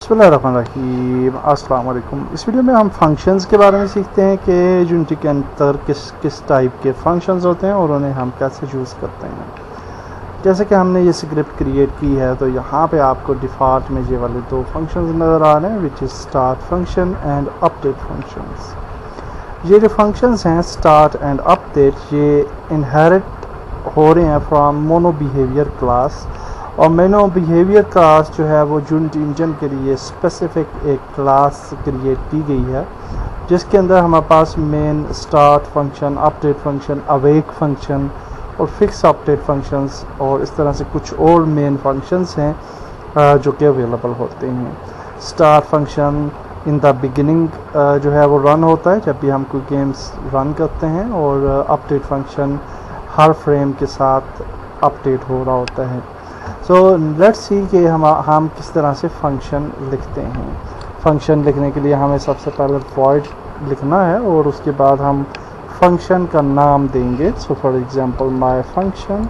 बिस्मिल्लाहिर्रहमानिर्रहीम, अस्सलाम वालेकुम। इस वीडियो में हम फंक्शंस के बारे में सीखते हैं कि यूनिटी के अंदर किस किस टाइप के फंक्शंस होते हैं और उन्हें हम कैसे यूज़ करते हैं। जैसे कि हमने ये स्क्रिप्ट क्रिएट की है तो यहाँ पे आपको डिफ़ॉल्ट में ये वाले दो फंक्शंस नज़र आ रहे हैं, which is start function and update functions. ये जो फंक्शंस हैं स्टार्ट एंड अपडेट, ये इनहेरिट हो रहे हैं फ्रॉम मोनो बिहेवियर क्लास। और मोनो बिहेवियर क्लास जो है वो यूनिटी इंजन के लिए स्पेसिफिक एक क्लास क्रिएट की गई है, जिसके अंदर हमारे पास main start function, update function, awake function और फिक्स अपडेट फंक्शंस और इस तरह से कुछ और मेन फंक्शंस हैं जो कि अवेलेबल होते हैं। Start function in the beginning जो है वो रन होता है जब भी हम कोई गेम्स रन करते हैं, और अपडेट फंक्शन हर फ्रेम के साथ अपडेट हो रहा होता है। सो लेट्स सी कि हम किस तरह से फंक्शन लिखते हैं। फंक्शन लिखने के लिए हमें सबसे पहले वॉइड लिखना है और उसके बाद हम फंक्शन का नाम देंगे। So for example my function,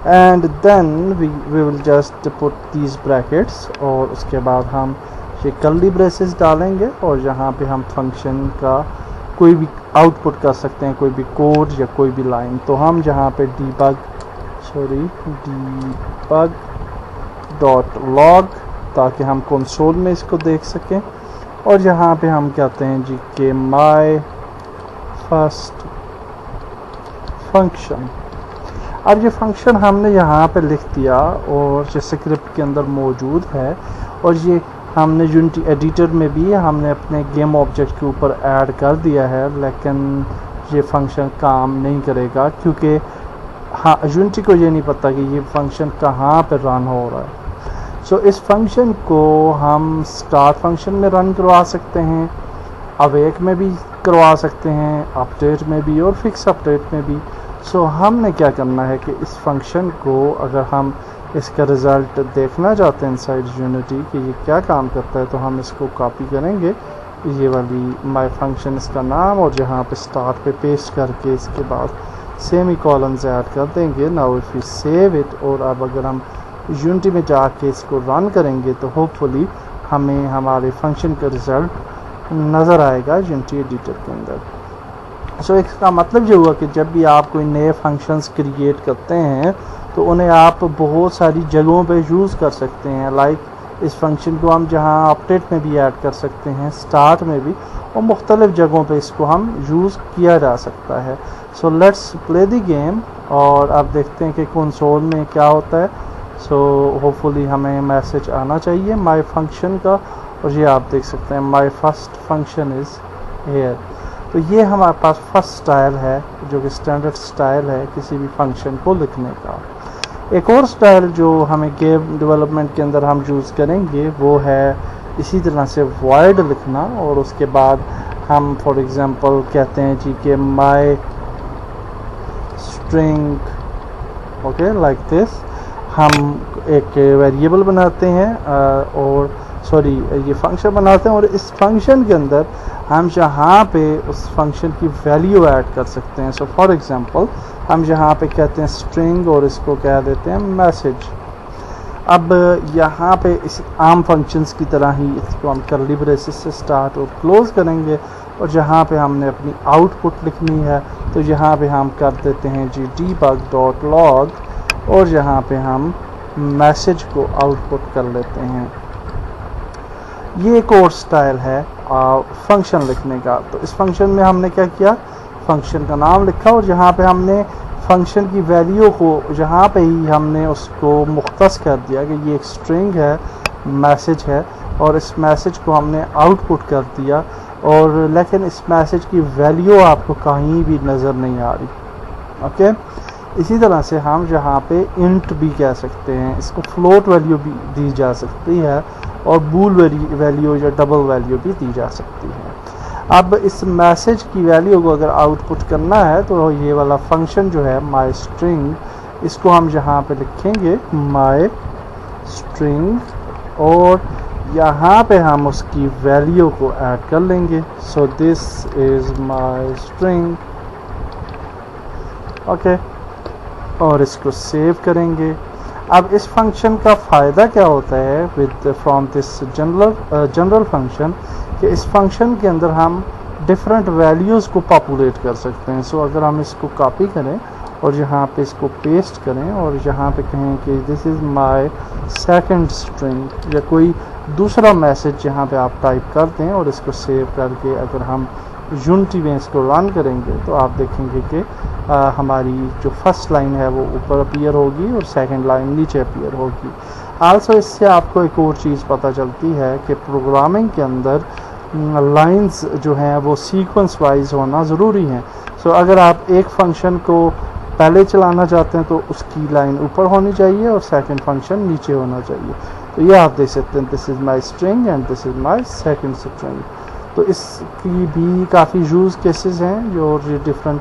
and then we will just put these brackets, और उसके बाद हम ये कर्ली ब्रेसेस डालेंगे और यहाँ पे हम फंक्शन का कोई भी आउटपुट कर सकते हैं, कोई भी कोड या कोई भी लाइन। तो हम जहाँ पे debug डॉट लॉग, ताकि हम कंसोल में इसको देख सकें, और यहाँ पे हम कहते हैं जी के माय फर्स्ट फंक्शन। अब ये फंक्शन हमने यहाँ पे लिख दिया और जो स्क्रिप्ट के अंदर मौजूद है, और ये हमने यूनिटी एडिटर में भी हमने अपने गेम ऑब्जेक्ट के ऊपर ऐड कर दिया है, लेकिन ये फंक्शन काम नहीं करेगा क्योंकि यूनिटी को ये नहीं पता कि ये फंक्शन कहाँ पे रन हो रहा है। सो इस फंक्शन को हम स्टार्ट फंक्शन में रन करवा सकते हैं, अवेक में भी करवा सकते हैं, अपडेट में भी और फिक्स अपडेट में भी। सो हमने क्या करना है कि इस फंक्शन को, अगर हम इसका रिज़ल्ट देखना चाहते हैं इनसाइड यूनिटी कि ये क्या काम करता है, तो हम इसको कॉपी करेंगे, ये वाली माय फंक्शन इसका नाम, और जहाँ पे स्टार्ट पे पेस्ट करके इसके बाद सेमी कॉलम्स ऐड कर देंगे। Now if you save it, और अब अगर हम यूनिटी में जाके इसको रन करेंगे तो होपफुली हमें हमारे फंक्शन का रिज़ल्ट नज़र आएगा यूनिटी एडिटर के अंदर। सो इसका मतलब ये हुआ कि जब भी आप कोई नए फंक्शंस क्रिएट करते हैं तो उन्हें आप बहुत सारी जगहों पे यूज़ कर सकते हैं। लाइक इस फंक्शन को हम जहाँ अपडेट में भी ऐड कर सकते हैं, स्टार्ट में भी, और मुख्तलिफ़ जगहों पे इसको हम यूज़ किया जा सकता है। So let's play the game, और अब देखते हैं कि कंसोल में क्या होता है। सो होपफुली हमें मैसेज आना चाहिए माय फंक्शन का, और ये आप देख सकते हैं my first function is here. तो ये हमारे पास फर्स्ट स्टाइल है जो कि स्टैंडर्ड स्टाइल है किसी भी फंक्शन को लिखने का। एक और स्टाइल जो हमें गेम डेवलपमेंट के अंदर हम यूज़ करेंगे वो है इसी तरह से वॉइड लिखना, और उसके बाद हम फॉर एग्ज़ाम्पल कहते हैं जी कि my string, okay, like this. हम एक वेरिएबल बनाते हैं और ये फंक्शन बनाते हैं, और इस फंक्शन के अंदर हम यहाँ पे उस फंक्शन की वैल्यू ऐड कर सकते हैं। सो फॉर एग्ज़ाम्पल हम यहाँ पे कहते हैं स्ट्रिंग और इसको कह देते हैं मैसेज। अब यहाँ पे इस आम फंक्शंस की तरह ही इसको हम कर्ली ब्रेसेस से स्टार्ट और क्लोज़ करेंगे, और जहाँ पे हमने अपनी आउटपुट लिखनी है तो यहाँ पे हम कर देते हैं जी debug डॉट लॉग, और यहाँ पे हम मैसेज को आउटपुट कर लेते हैं। ये एक और स्टाइल है फंक्शन लिखने का। तो इस फंक्शन में हमने क्या किया, फंक्शन का नाम लिखा, और यहाँ पे हमने फंक्शन की वैल्यू को यहाँ पे ही हमने उसको मुख्तस कर दिया कि ये एक स्ट्रिंग है, मैसेज है, और इस मैसेज को हमने आउटपुट कर दिया, और लेकिन इस मैसेज की वैल्यू आपको कहीं भी नज़र नहीं आ रही। ओके, इसी तरह से हम यहाँ पे इंट भी कह सकते हैं, इसको फ्लोट वैल्यू भी दी जा सकती है, और बूल वैल्यू या डबल वैल्यू भी दी जा सकती है। अब इस मैसेज की वैल्यू को अगर आउटपुट करना है तो ये वाला फंक्शन जो है माय स्ट्रिंग, इसको हम यहाँ पे लिखेंगे माय स्ट्रिंग, और यहाँ पे हम उसकी वैल्यू को ऐड कर लेंगे। So this is my string, okay, और इसको सेव करेंगे। अब इस फंक्शन का फ़ायदा क्या होता है with from this general function, कि इस फंक्शन के अंदर हम डिफरेंट वैल्यूज़ को पॉपुलेट कर सकते हैं। सो अगर हम इसको कॉपी करें और यहाँ पे इसको पेस्ट करें और यहाँ पे कहें कि this is my second string, या कोई दूसरा मैसेज यहाँ पे आप टाइप कर दें और इसको सेव करके अगर हम यूनिटी में इसको रन करेंगे तो आप देखेंगे कि हमारी जो फर्स्ट लाइन है वो ऊपर अपीयर होगी और सेकंड लाइन नीचे अपीयर होगी। आल्सो इससे आपको एक और चीज़ पता चलती है कि प्रोग्रामिंग के अंदर लाइंस जो हैं वो सीक्वेंस वाइज होना ज़रूरी हैं। सो अगर आप एक फंक्शन को पहले चलाना चाहते हैं तो उसकी लाइन ऊपर होनी चाहिए और सेकंड फंक्शन नीचे होना चाहिए। तो ये आप देख सकते हैं, this is my string and this is my second string. तो इसकी भी काफ़ी यूज़ केसेस हैं जो डिफरेंट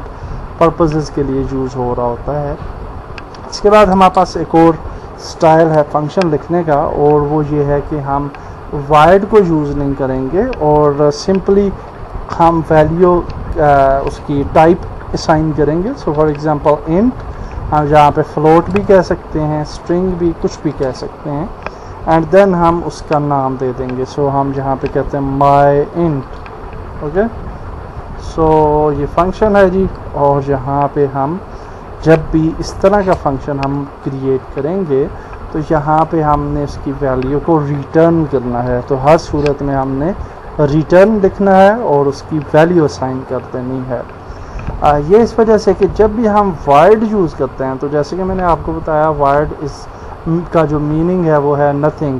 पर्पसेस के लिए यूज़ हो रहा होता है। इसके बाद हमारे पास एक और स्टाइल है फंक्शन लिखने का, और वो ये है कि हम वाइड को यूज़ नहीं करेंगे और सिंपली हम वैल्यू उसकी टाइप असाइन करेंगे। सो फॉर एग्जांपल इंट, हम जहाँ पे फ्लोट भी कह सकते हैं, स्ट्रिंग भी, कुछ भी कह सकते हैं, एंड देन हम उसका नाम दे देंगे। सो हम जहाँ पे कहते हैं माय इंट, ओके। सो ये फंक्शन है जी, और यहाँ पे हम जब भी इस तरह का फंक्शन हम क्रिएट करेंगे तो यहाँ पे हमने इसकी वैल्यू को रिटर्न करना है। तो हर सूरत में हमने रिटर्न लिखना है और उसकी वैल्यू असाइन कर देनी है। ये इस वजह से कि जब भी हम वाइड यूज़ करते हैं, तो जैसे कि मैंने आपको बताया वाइड इस का जो मीनिंग है वो है नथिंग।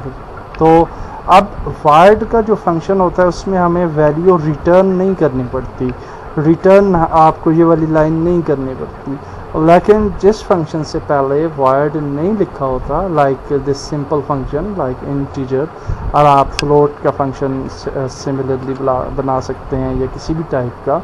तो अब वाइड का जो फंक्शन होता है उसमें हमें वैल्यू रिटर्न नहीं करनी पड़ती, रिटर्न आपको ये वाली लाइन नहीं करनी पड़ती। लेकिन जिस फंक्शन से पहले वाइड नहीं लिखा होता, like this simple function like integer, और आप फ्लोट का फंक्शन सिमिलरली बना सकते हैं या किसी भी टाइप का,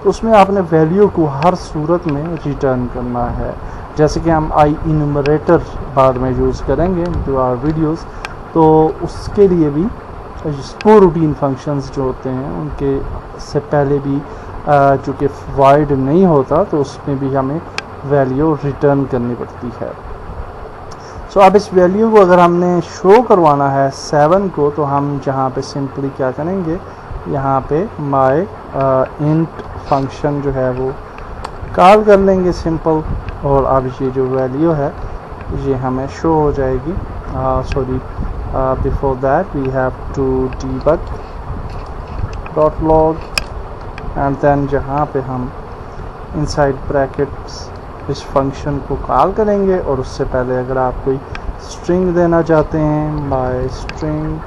तो उसमें आपने वैल्यू को हर सूरत में रिटर्न करना है। जैसे कि हम आई इनूमरेटर बाद में यूज़ करेंगे टू आवर वीडियोस, तो उसके लिए भी स्टोर रूटीन फंक्शंस जो होते हैं उनके से पहले भी चूँकि वाइड नहीं होता तो उसमें भी हमें वैल्यू रिटर्न करनी पड़ती है। सो अब इस वैल्यू को अगर हमने शो करवाना है 7 को, तो हम जहाँ पे सिंपली क्या करेंगे, यहाँ पे माय इंट फंक्शन जो है वो कॉल कर लेंगे सिंपल, और अब ये जो वैल्यू है ये हमें शो हो जाएगी। Sorry, before that we have to debug dot log, and then जहाँ पे हम इनसाइड ब्रैकेट्स इस फंक्शन को कॉल करेंगे, और उससे पहले अगर आप कोई स्ट्रिंग देना चाहते हैं, माय स्ट्रिंग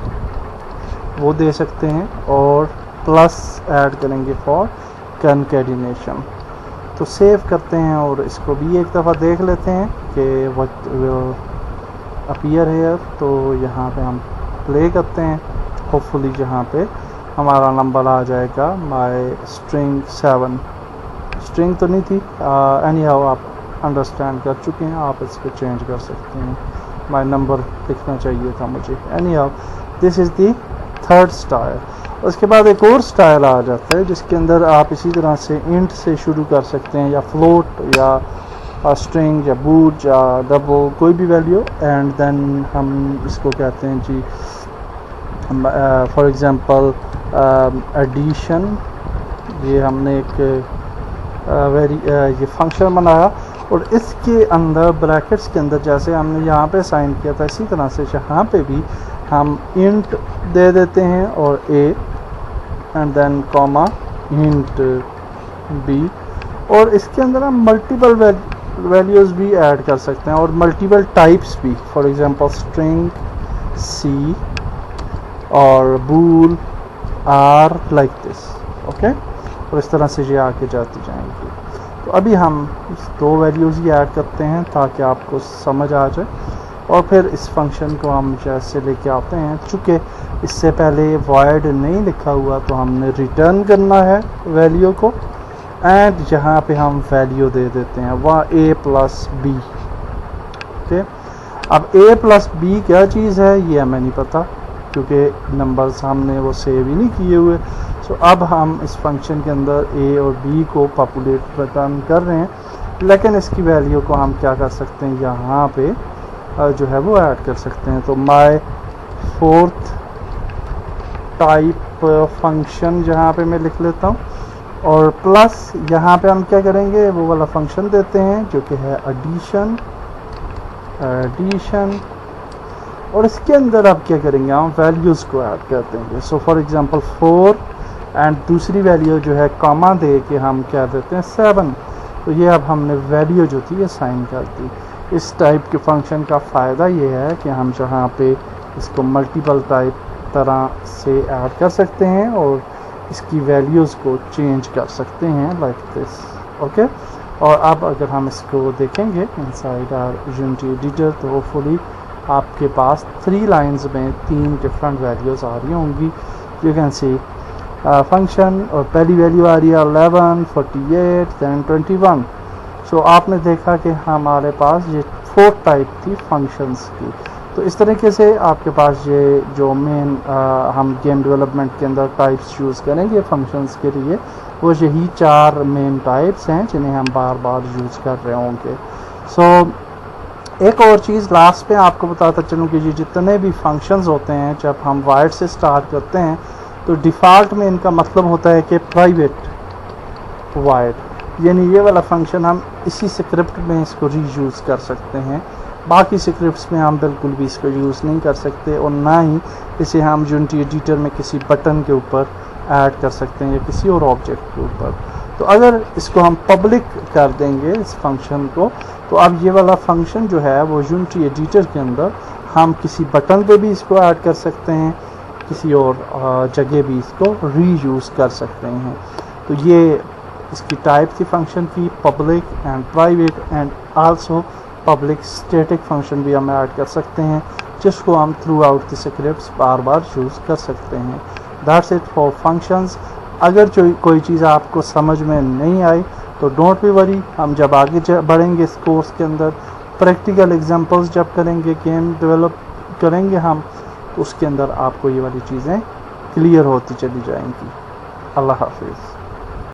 वो दे सकते हैं, और प्लस ऐड करेंगे फॉर कंकैटिनेशन। तो सेव करते हैं और इसको भी एक दफ़ा देख लेते हैं कि व्हाट विल अपीयर हियर। तो यहाँ पे हम प्ले करते हैं, होपफुली जहाँ पे हमारा नंबर आ जाएगा माय स्ट्रिंग 7। स्ट्रिंग तो नहीं थी, एनी हाउ आप अंडरस्टैंड कर चुके हैं, आप इसको चेंज कर सकते हैं। माय नंबर लिखना चाहिए था मुझे। Any how, this is the third style. उसके बाद एक और स्टाइल आ जाता है जिसके अंदर आप इसी तरह से इंट से शुरू कर सकते हैं, या फ्लोट या स्ट्रिंग या बूट या डबल, कोई भी वैल्यू, एंड देन हम इसको कहते हैं जी फॉर एग्जांपल एडिशन। ये हमने एक ये फंक्शन बनाया, और इसके अंदर ब्रैकेट्स के अंदर जैसे हमने यहाँ पे साइन किया था, इसी तरह से यहाँ पे भी हम इंट दे देते हैं और a and then comma int b, और इसके अंदर हम मल्टीपल वैल्यूज़ भी ऐड कर सकते हैं और मल्टीपल टाइप्स भी, फॉर एग्जांपल स्ट्रिंग c और बूल आर लाइक दिस, ओके। और इस तरह से ये आके जाती जाएंगी। तो अभी हम इस 2 वैल्यूज़ ही ऐड करते हैं ताकि आपको समझ आ जाए, और फिर इस फंक्शन को हम जैसे लेके आते हैं, चूँकि इससे पहले वॉइड नहीं लिखा हुआ तो हमने रिटर्न करना है वैल्यू को, एंड यहाँ पे हम वैल्यू दे देते हैं वहाँ a प्लस b, ओके। अब a प्लस b क्या चीज़ है ये हमें नहीं पता, क्योंकि नंबर्स हमने वो सेव ही नहीं किए हुए। सो अब हम इस फंक्शन के अंदर a और b को पॉपुलेट रिटर्न कर रहे हैं, लेकिन इसकी वैल्यू को हम क्या कर सकते हैं, यहाँ पे जो है वो ऐड कर सकते हैं। तो माय फोर्थ टाइप फंक्शन जहाँ पे मैं लिख लेता हूँ, और प्लस यहाँ पे हम क्या करेंगे, वो वाला फंक्शन देते हैं जो कि है एडिशन। और इसके अंदर आप क्या करेंगे, हम वैल्यूज़ को ऐड कर देंगे। सो फॉर एग्जांपल 4 एंड दूसरी वैल्यू जो है कॉमा दे के हम क्या देते हैं 7। तो ये अब हमने वैल्यू जो थी ये साइन कर दी। इस टाइप के फंक्शन का फ़ायदा ये है कि हम जहाँ पे इसको मल्टीपल टाइप तरह से ऐड कर सकते हैं और इसकी वैल्यूज़ को चेंज कर सकते हैं लाइक दिस। ओके, और अब अगर हम इसको देखेंगे इनसाइड आवर यूनिटी एडिटर, तो होपफुली आपके पास 3 लाइंस में 3 डिफरेंट वैल्यूज़ आ रही होंगी। यू कैन सी फंक्शन, और पहली वैल्यू आ रही है 11, 48, दैन 21। सो आपने देखा कि हमारे पास ये 4 टाइप थी फंक्शंस की। तो इस तरीके से आपके पास ये जो मेन हम गेम डेवलपमेंट के अंदर टाइप्स यूज़ करेंगे फंक्शंस के लिए, वो यही 4 मेन टाइप्स हैं जिन्हें हम बार बार यूज़ कर रहे होंगे। सो एक और चीज़ लास्ट में आपको बताता चलूँ कि ये जितने भी फंक्शंस होते हैं, जब हम वाइड से स्टार्ट करते हैं तो डिफ़ॉल्ट में इनका मतलब होता है कि प्राइवेट वाइड, यानी ये वाला फंक्शन हम इसी स्क्रिप्ट में इसको रीयूज़ कर सकते हैं। बाकी स्क्रिप्ट्स में हम बिल्कुल भी इसको यूज़ नहीं कर सकते, और ना ही इसे हम यूनिटी एडिटर में किसी बटन के ऊपर ऐड कर सकते हैं या किसी और ऑब्जेक्ट के ऊपर। तो अगर इसको हम पब्लिक कर देंगे इस फंक्शन को, तो अब ये वाला फंक्शन जो है वो यूनिटी एडिटर के अंदर हम किसी बटन पे भी इसको ऐड कर सकते हैं, किसी और जगह भी इसको रीयूज़ कर सकते हैं। तो ये इसकी टाइप थी फंक्शन की, public and private, and also public static function भी हम ऐड कर सकते हैं, जिसको हम through out the scripts bar bar use कर सकते हैं। That's it for functions. अगर जो कोई चीज़ आपको समझ में नहीं आई तो डोंट बी वरी, हम जब आगे बढ़ेंगे इस कोर्स के अंदर प्रैक्टिकल एग्जांपल्स जब करेंगे, गेम डेवलप करेंगे हम, तो उसके अंदर आपको ये वाली चीज़ें क्लियर होती चली जाएंगी। अल्लाह हाफिज़।